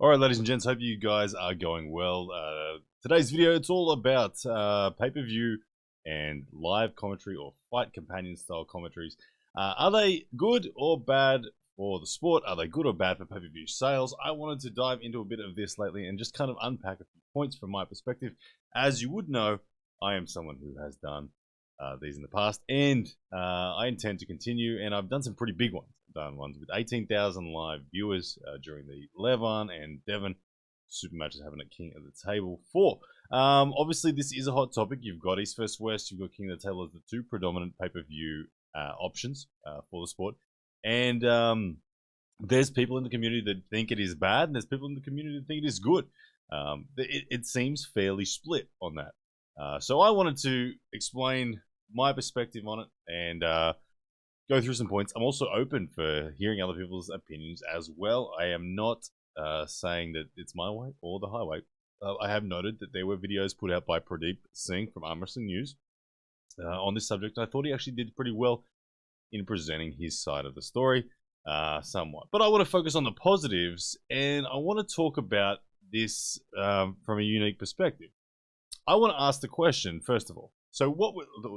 Alright, ladies and gents, hope you guys are going well. Today's video, it's all about pay-per-view and live commentary or fight companion style commentaries. Are they good or bad for the sport? Are they good or bad for pay-per-view sales? I wanted to dive into a bit of this lately and just kind of unpack a few points from my perspective. As you would know, I am someone who has done these in the past, and I intend to continue, and I've done some pretty big ones. I've done ones with 18,000 live viewers during the Levon and Devon super matches having a King of the Table 4. Obviously, this is a hot topic. You've got East vs West, you've got King of the Table as the two predominant pay-per-view options for the sport. And there's people in the community that think it is bad, and there's people in the community that think it is good. It seems fairly split on that. So I wanted to explain my perspective on it and go through some points. I'm also open for hearing other people's opinions as well. I am not saying that it's my way or the highway. I have noted that there were videos put out by Pradeep Singh from Arm Wrestling News on this subject. I thought he actually did pretty well in presenting his side of the story somewhat. But I want to focus on the positives, and I want to talk about this from a unique perspective. I want to ask the question, first of all. So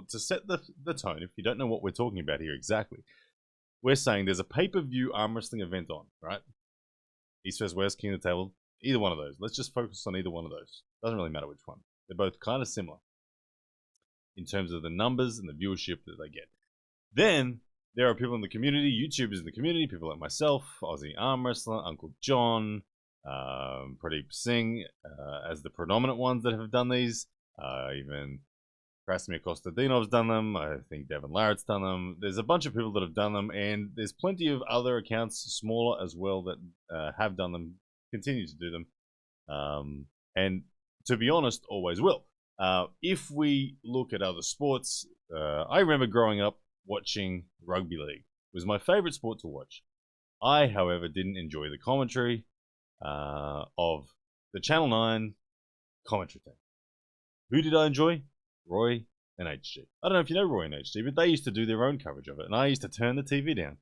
to set the tone, if you don't know what we're talking about here exactly, we're saying there's a pay-per-view arm wrestling event on, right? East vs West, King of the Table, either one of those. Let's just focus on either one of those. Doesn't really matter which one. They're both kind of similar in terms of the numbers and the viewership that they get. Then there are people in the community, YouTubers in the community, people like myself, Aussie Arm Wrestler, Uncle John, Pradeep Singh as the predominant ones that have done these. Even Krasimir Kostadinov's done them. I think Devon Larratt's done them. There's a bunch of people that have done them, and there's plenty of other accounts, smaller as well, that have done them, continue to do them, and to be honest, always will. If we look at other sports, I remember growing up watching rugby league. It was my favorite sport to watch. I, however, didn't enjoy the commentary of the Channel 9 commentary team. Who did I enjoy? Roy and HG. I don't know if you know Roy and HG, but they used to do their own coverage of it, and I used to turn the TV down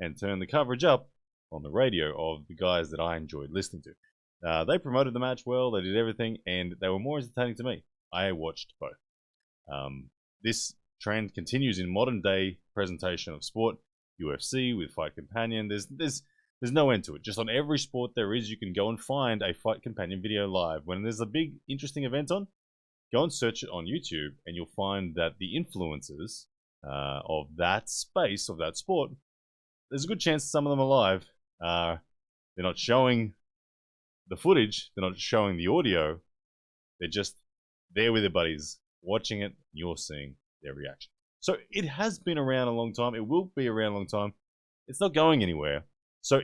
and turn the coverage up on the radio of the guys that I enjoyed listening to. They promoted the match well, they did everything, and they were more entertaining to me. I watched both. This trend continues in modern day presentation of sport. UFC with Fight Companion. There's no end to it. Just on every sport there is, you can go and find a Fight Companion video live. When there's a big, interesting event on, go and search it on YouTube, and you'll find that the influencers of that space, of that sport, there's a good chance some of them are live. They're not showing the footage. They're not showing the audio. They're just there with their buddies, watching it, and you're seeing their reaction. So it has been around a long time. It will be around a long time. It's not going anywhere. So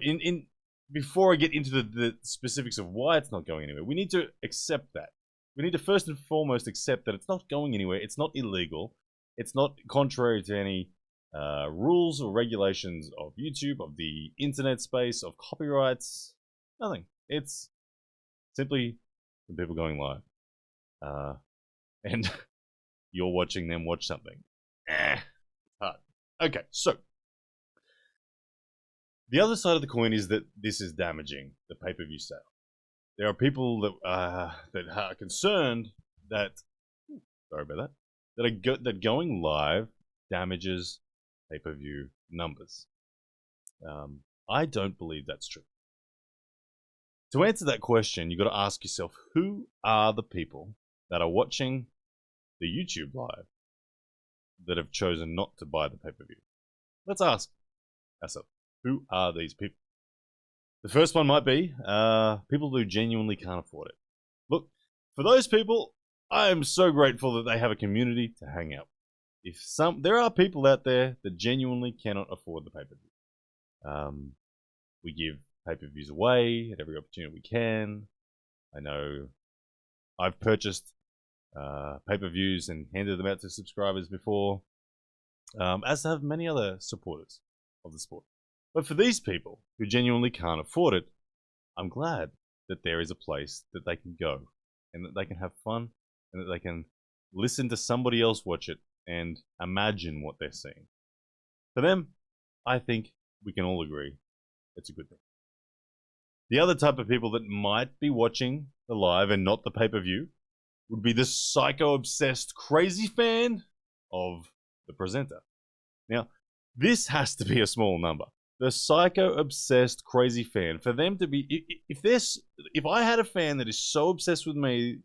before I get into the specifics of why it's not going anywhere, we need to accept that. We need to first and foremost accept that it's not going anywhere. It's not illegal. It's not contrary to any rules or regulations of YouTube, of the internet space, of copyrights. Nothing. It's simply the people going live. And you're watching them watch something. It's hard. Okay, so the other side of the coin is that this is damaging the pay-per-view sale. There are people that are concerned that, sorry about that, that going live damages pay-per-view numbers. I don't believe that's true. To answer that question, you've got to ask yourself, who are the people that are watching the YouTube live that have chosen not to buy the pay-per-view? Let's ask ourselves, who are these people? The first one might be people who genuinely can't afford it. Look, for those people, I am so grateful that they have a community to hang out. There are people out there that genuinely cannot afford the pay-per-view. We give pay-per-views away at every opportunity we can. I know I've purchased pay-per-views and handed them out to subscribers before, as have many other supporters of the sport. But for these people who genuinely can't afford it, I'm glad that there is a place that they can go and that they can have fun and that they can listen to somebody else watch it and imagine what they're seeing. For them, I think we can all agree it's a good thing. The other type of people that might be watching the live and not the pay-per-view would be the psycho-obsessed crazy fan of the presenter. Now, this has to be a small number. The psycho-obsessed crazy fan, for them to be, if I had a fan that is so obsessed with me,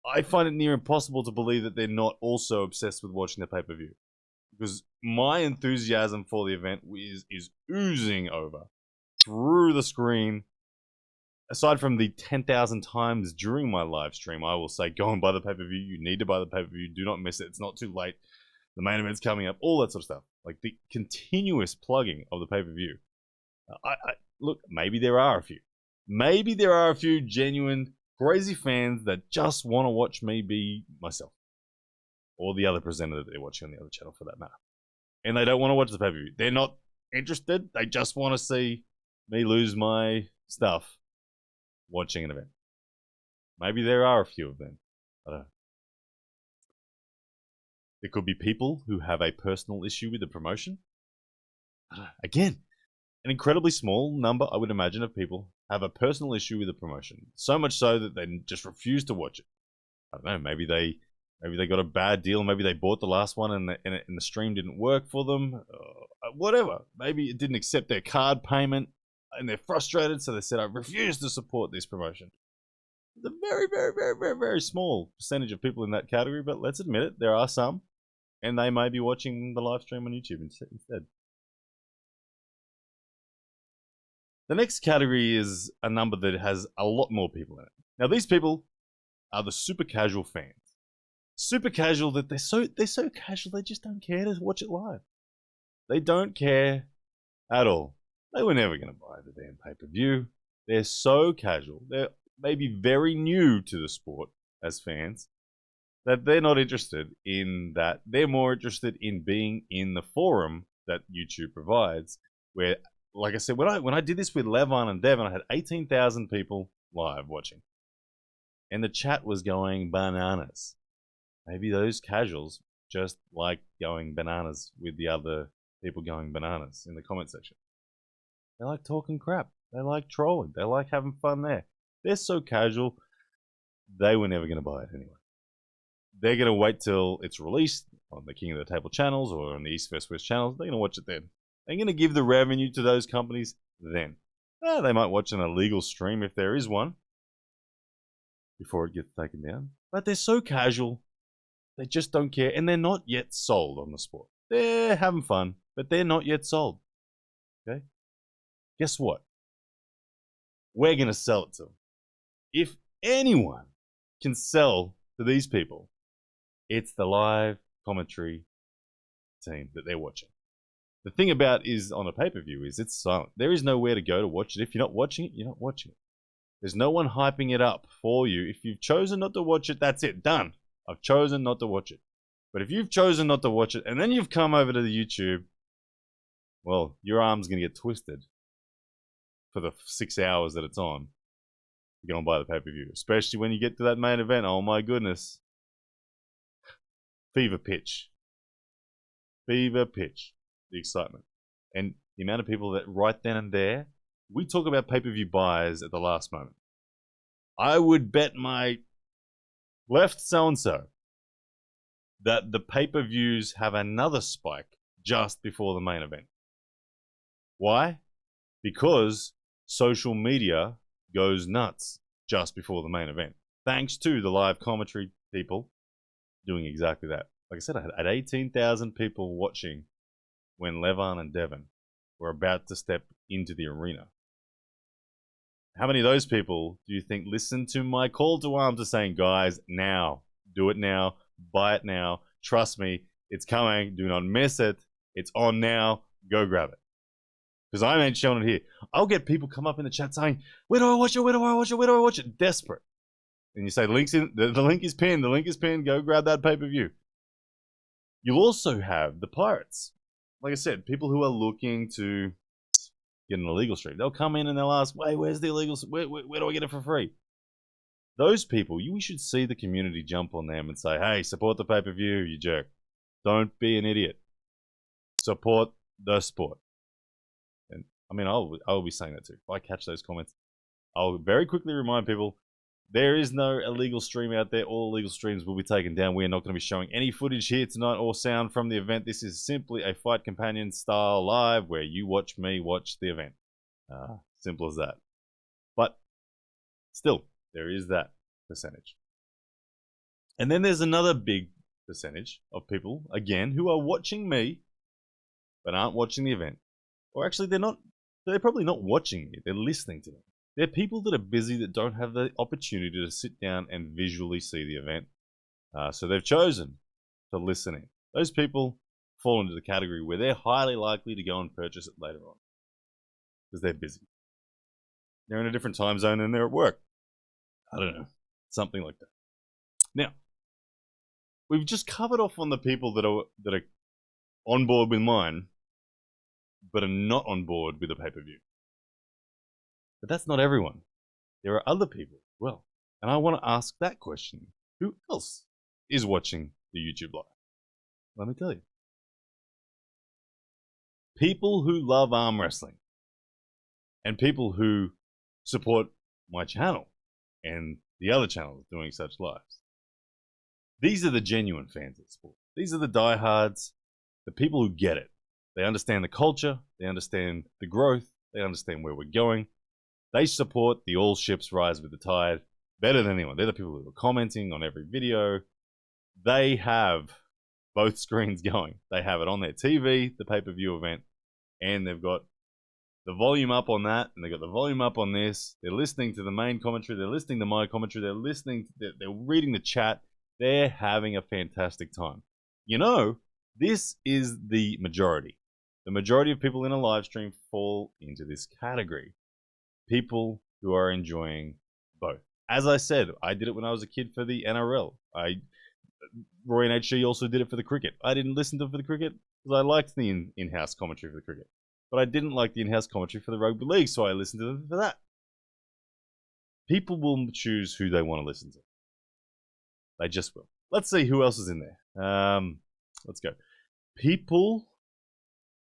I find it near impossible to believe that they're not also obsessed with watching the pay-per-view. Because my enthusiasm for the event is oozing over through the screen. Aside from the 10,000 times during my live stream, I will say, go and buy the pay-per-view. You need to buy the pay-per-view. Do not miss it. It's not too late. The main event's coming up. All that sort of stuff. Like the continuous plugging of the pay-per-view. Look, maybe there are a few. Maybe there are a few genuine crazy fans that just want to watch me be myself. Or the other presenter that they're watching on the other channel for that matter. And they don't want to watch the pay-per-view. They're not interested. They just want to see me lose my stuff watching an event. Maybe there are a few of them. I don't know. There could be people who have a personal issue with the promotion. I don't know. Again, an incredibly small number, I would imagine, of people have a personal issue with the promotion. So much so that they just refuse to watch it. I don't know. Maybe they got a bad deal. Maybe they bought the last one and the stream didn't work for them. Whatever. Maybe it didn't accept their card payment and they're frustrated, so they said, I refuse to support this promotion. It's a very, very, very, very, very small percentage of people in that category, but let's admit it, there are some, and they may be watching the live stream on YouTube instead. The next category is a number that has a lot more people in it. Now, these people are the super casual fans. Super casual that they're so casual they just don't care to watch it live. They don't care at all. They were never going to buy the damn pay-per-view. They're so casual. They're maybe very new to the sport as fans that they're not interested in that. They're more interested in being in the forum that YouTube provides, where, like I said, when I did this with Devon and Devon, I had 18,000 people live watching. And the chat was going bananas. Maybe those casuals just like going bananas with the other people going bananas in the comment section. They like talking crap. They like trolling. They like having fun there. They're so casual, they were never going to buy it anyway. They're going to wait till it's released on the King of the Table channels or on the East vs West channels. They're going to watch it then. They're going to give the revenue to those companies then. They might watch an illegal stream if there is one before it gets taken down. But they're so casual, they just don't care. And they're not yet sold on the sport. They're having fun, but they're not yet sold. Okay? Guess what? We're going to sell it to them. If anyone can sell to these people, it's the live commentary team that they're watching. The thing about is on a pay-per-view is it's silent. There is nowhere to go to watch it. If you're not watching it, you're not watching it. There's no one hyping it up for you. If you've chosen not to watch it, that's it. Done. I've chosen not to watch it. But if you've chosen not to watch it and then you've come over to the YouTube, well, your arm's going to get twisted for the 6 hours that it's on. You go and buy the pay-per-view. Especially when you get to that main event. Oh my goodness. Fever pitch. Fever pitch. The excitement. And the amount of people that right then and there, we talk about pay-per-view buys at the last moment. I would bet my left so-and-so that the pay-per-views have another spike just before the main event. Why? Because social media goes nuts just before the main event. Thanks to the live commentary people doing exactly that. Like I said, I had 18,000 people watching when Devon and Devon were about to step into the arena. How many of those people do you think listened to my call to arms to saying, guys, now, do it now, buy it now, trust me, it's coming, do not miss it, it's on now, go grab it. Because I ain't showing it here. I'll get people come up in the chat saying, where do I watch it, where do I watch it, where do I watch it? Desperate. And you say, the link is pinned, the link is pinned, go grab that pay-per-view. You'll also have the pirates. Like I said, people who are looking to get an illegal stream. They'll come in and they'll ask, wait, where's the illegal, where do I get it for free? Those people, we should see the community jump on them and say, hey, support the pay-per-view, you jerk. Don't be an idiot. Support the sport. And I mean, I'll be saying that too. If I catch those comments, I'll very quickly remind people there is no illegal stream out there. All illegal streams will be taken down. We are not going to be showing any footage here tonight or sound from the event. This is simply a Fight Companion style live where you watch me watch the event. Simple as that. But still, there is that percentage. And then there's another big percentage of people, again, who are watching me but aren't watching the event. Or actually, they're probably not watching me. They're listening to me. They're people that are busy that don't have the opportunity to sit down and visually see the event. So they've chosen to listen in. Those people fall into the category where they're highly likely to go and purchase it later on because they're busy. They're in a different time zone and they're at work. I don't know. Something like that. Now, we've just covered off on the people that are on board with mine, but are not on board with the pay-per-view. But that's not everyone. There are other people as well. And I want to ask that question. Who else is watching the YouTube live? Let me tell you. People who love arm wrestling. And people who support my channel and the other channels doing such lives. These are the genuine fans of sport. These are the diehards, the people who get it. They understand the culture, they understand the growth, they understand where we're going. They support the all ships rise with the tide better than anyone. They're the people who are commenting on every video. They have both screens going. They have it on their TV, the pay-per-view event, and they've got the volume up on that, and they've got the volume up on this. They're listening to the main commentary. They're listening to my commentary. They're reading the chat. They're having a fantastic time. You know, this is the majority. The majority of people in a live stream fall into this category. People who are enjoying both. As I said, I did it when I was a kid for the NRL. Roy and HG also did it for the cricket. I didn't listen to it for the cricket because I liked the in-house commentary for the cricket. But I didn't like the in-house commentary for the rugby league, so I listened to them for that. People will choose who they want to listen to. They just will. Let's see who else is in there. Let's go. People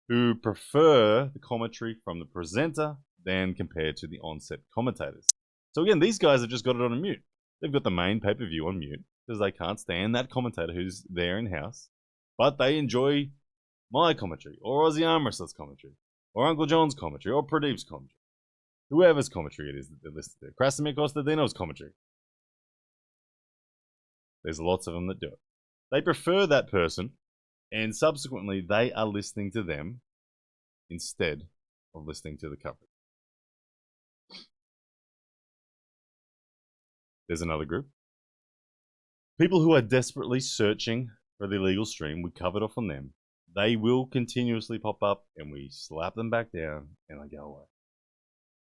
who prefer the commentary from the presenter than compared to the on-set commentators. So again, these guys have just got it on mute. They've got the main pay-per-view on mute because they can't stand that commentator who's there in-house, but they enjoy my commentary, or Aussie Arm Wrestler's commentary, or Uncle John's commentary, or Pradeep's commentary. Whoever's commentary it is that they're listening to. Krasimir Kostadino's commentary. There's lots of them that do it. They prefer that person, and subsequently they are listening to them instead of listening to the coverage. There's another group. People who are desperately searching for the illegal stream, we covered off on them. They will continuously pop up and we slap them back down and they go away.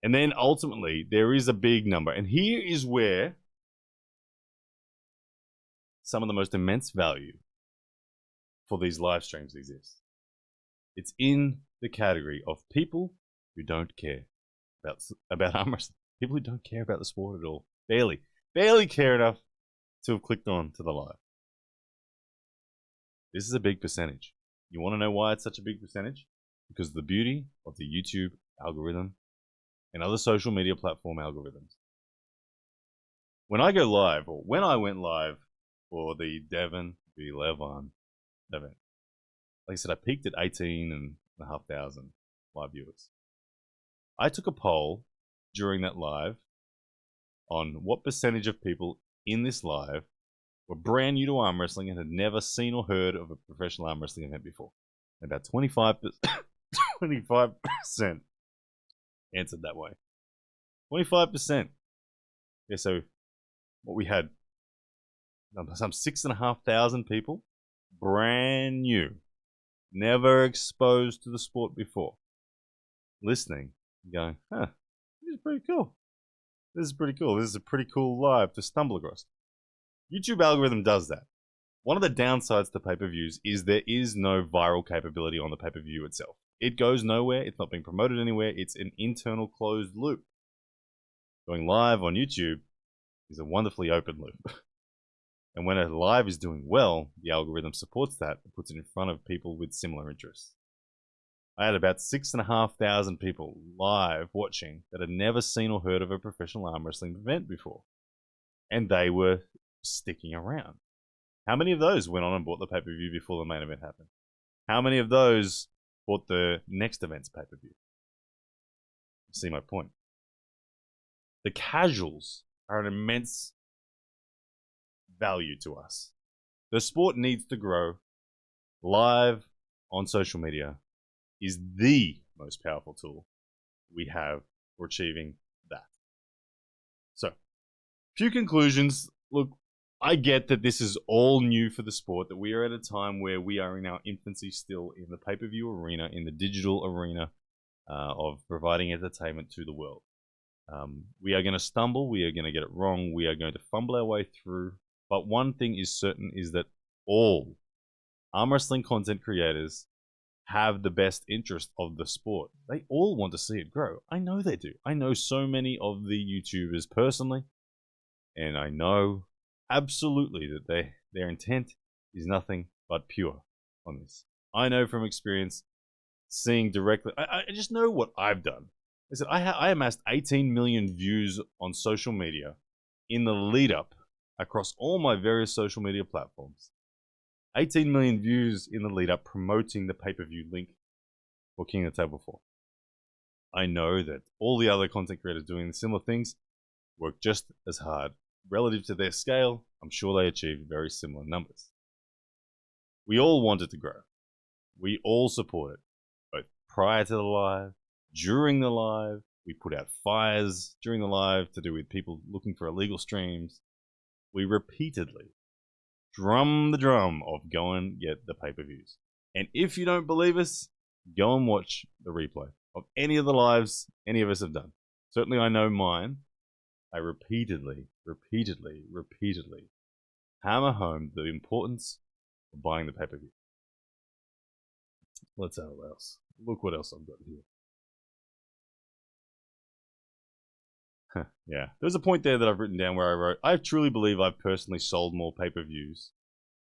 And then ultimately, there is a big number. And here is where some of the most immense value for these live streams exists. It's in the category of people who don't care about arm wrestling. People who don't care about the sport at all. Barely care enough to have clicked on to the live. This is a big percentage. You want to know why it's such a big percentage? Because of the beauty of the YouTube algorithm and other social media platform algorithms. When I go live, or when I went live for the Devon Larratt event, like I said, I peaked at 18,500 live viewers. I took a poll during that live on what percentage of people in this live were brand new to arm wrestling and had never seen or heard of a professional arm wrestling event before. And about 25% answered that way. 25%. Yeah, so what we had, some 6,500 people, brand new, never exposed to the sport before, listening, going, this is pretty cool. This is pretty cool. This is a pretty cool live to stumble across. YouTube algorithm does that. One of the downsides to pay-per-views is there is no viral capability on the pay-per-view itself. It goes nowhere. It's not being promoted anywhere. It's an internal closed loop. Going live on YouTube is a wonderfully open loop. And when a live is doing well, the algorithm supports that and puts it in front of people with similar interests. I had about 6,500 people live watching that had never seen or heard of a professional arm wrestling event before. And they were sticking around. How many of those went on and bought the pay-per-view before the main event happened? How many of those bought the next event's pay-per-view? See my point. The casuals are an immense value to us. The sport needs to grow. Live on social media is the most powerful tool we have for achieving that. So, few conclusions. Look, I get that this is all new for the sport, that we are at a time where we are in our infancy still in the pay-per-view arena, in the digital arena of providing entertainment to the world. We are going to stumble, we are going to get it wrong, we are going to fumble our way through, but one thing is certain is that all arm wrestling content creators have the best interest of the sport. They all want to see it grow. I know they do. I know so many of the YouTubers personally, and I know absolutely that their intent is nothing but pure on this. I know from experience, seeing directly, I just know what I've done. I said I amassed 18 million views on social media in the lead up across all my various social media platforms. 18 million views in the lead up promoting the pay-per-view link for King of the Table 4. I know that all the other content creators doing similar things work just as hard. Relative to their scale, I'm sure they achieved very similar numbers. We all want it to grow. We all support it, both prior to the live, during the live. We put out fires during the live to do with people looking for illegal streams. We repeatedly drum the drum of go and get the pay-per-views. And if you don't believe us, go and watch the replay of any of the lives any of us have done. Certainly I know mine. I repeatedly hammer home the importance of buying the pay-per-view. Let's have what else. Look what else I've got here. Yeah, there's a point there that I've written down where I wrote, I truly believe I've personally sold more pay-per-views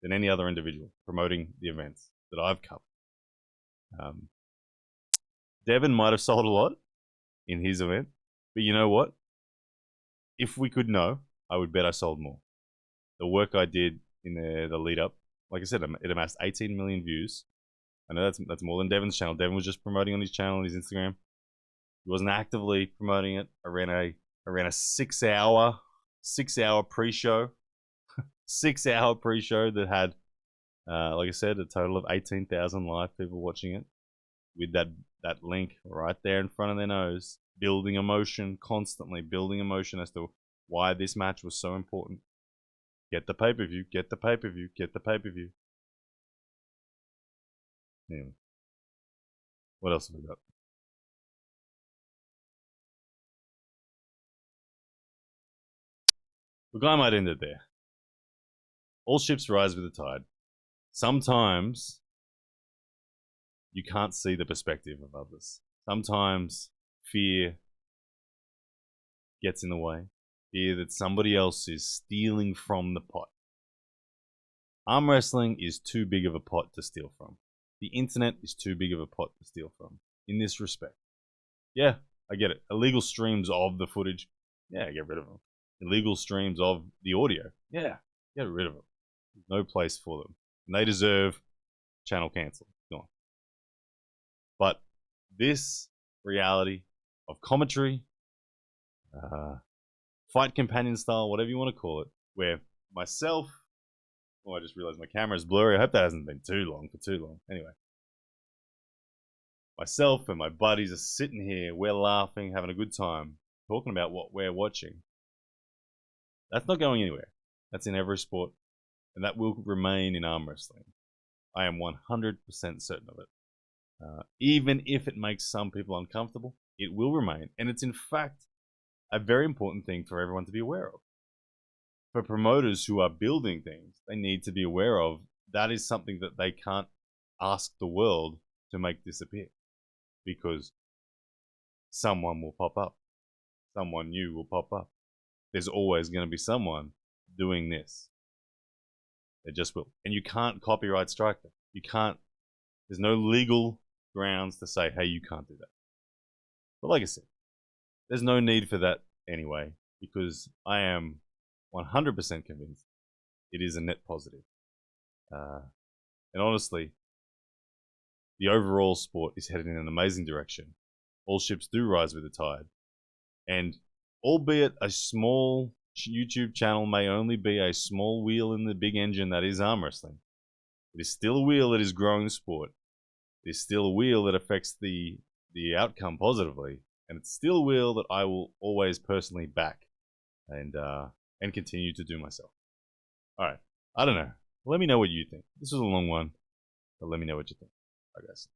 than any other individual promoting the events that I've covered. Devon might have sold a lot in his event, but you know what? If we could know, I would bet I sold more. The work I did in the lead up, like I said, it amassed 18 million views. I know that's more than Devon's channel. Devon was just promoting on his channel and his Instagram. He wasn't actively promoting it. I ran a 6 hour pre-show, 6 hour pre-show that had, like I said, a total of 18,000 live people watching it, with that link right there in front of their nose, building emotion, constantly building emotion as to why this match was so important. Get the pay-per-view, get the pay-per-view, get the pay-per-view. Anyway, what else have we got? Look, I might end it there. All ships rise with the tide. Sometimes you can't see the perspective of others. Sometimes fear gets in the way. Fear that somebody else is stealing from the pot. Arm wrestling is too big of a pot to steal from. The internet is too big of a pot to steal from in this respect. Yeah, I get it. Illegal streams of the footage, yeah, get rid of them. Illegal streams of the audio, yeah, get rid of them. There's no place for them. And they deserve channel cancel. Gone. But this reality of commentary, fight companion style, whatever you want to call it, where myself, I just realized my camera is blurry. I hope that hasn't been too long. Anyway, myself and my buddies are sitting here, we're laughing, having a good time, talking about what we're watching. That's not going anywhere. That's in every sport, and that will remain in arm wrestling. I am 100% certain of it. Even if it makes some people uncomfortable, it will remain. And it's in fact a very important thing for everyone to be aware of. For promoters who are building things, they need to be aware of that is something that they can't ask the world to make disappear, because someone will pop up. Someone new will pop up. There's always going to be someone doing this. They just will. And you can't copyright strike them. You can't. There's no legal grounds to say, hey, you can't do that. But like I said, there's no need for that anyway, because I am 100% convinced it is a net positive. And honestly, the overall sport is headed in an amazing direction. All ships do rise with the tide. And albeit a small YouTube channel may only be a small wheel in the big engine that is arm wrestling, it is still a wheel that is growing the sport. It is still a wheel that affects the outcome positively. And it's still a wheel that I will always personally back and continue to do myself. All right. I don't know. Let me know what you think. This was a long one, but let me know what you think. Bye, guys.